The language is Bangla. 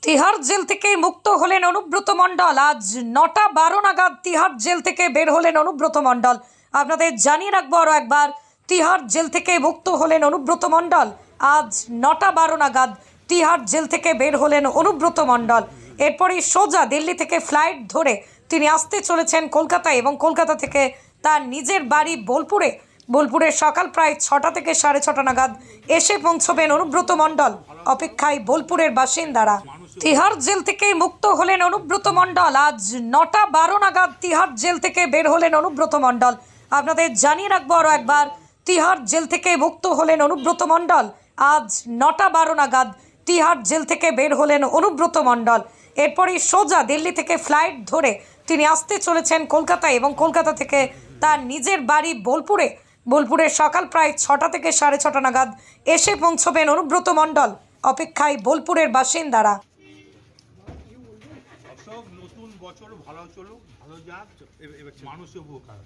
তিহার জেল থেকে মুক্ত হলেন অনুব্রত মণ্ডল। আজ ৯টা ১২ নাগাদ তিহার জেল থেকে বের হলেন অনুব্রত মণ্ডল। আপনাদের জানিয়ে রাখবো আরও একবার, তিহার জেল থেকে মুক্ত হলেন অনুব্রত মণ্ডল। আজ ৯টা ১২ নাগাদ তিহার জেল থেকে বের হলেন অনুব্রত মণ্ডল। এরপরই সোজা দিল্লি থেকে ফ্লাইট ধরে তিনি আসতে চলেছেন কলকাতায় এবং কলকাতা থেকে তার নিজের বাড়ি বোলপুরে। বোলপুরে সকাল প্রায় ৬টা থেকে ৬:৩০ নাগাদ এসে পৌঁছবেন অনুব্রত মণ্ডল। অপেক্ষায় বোলপুরের বাসিন্দারা। তিহার জেল থেকে মুক্ত হলেন অনুব্রত মণ্ডল। আজ ৯টা ১২ নাগাদ তিহার জেল থেকে বের হলেন অনুব্রত মণ্ডল। আপনাদের জানিয়ে রাখবো আরও একবার, তিহার জেল থেকে মুক্ত হলেন অনুব্রত মণ্ডল। আজ ৯টা ১২ নাগাদ তিহার জেল থেকে বের হলেন অনুব্রত মণ্ডল। এরপরই সোজা দিল্লি থেকে ফ্লাইট ধরে তিনি আসতে চলেছেন কলকাতায় এবং কলকাতা থেকে তার নিজের বাড়ি বোলপুরে। বোলপুরের সকাল প্রায় ৬টা থেকে ৬:৩০ নাগাদ এসে পৌঁছবেন অনুব্রত মণ্ডল। অপেক্ষায় বোলপুরের বাসিন্দারা। নতুন বছর ভালো চলুক, ভালো যাক, মানুষের উপকার।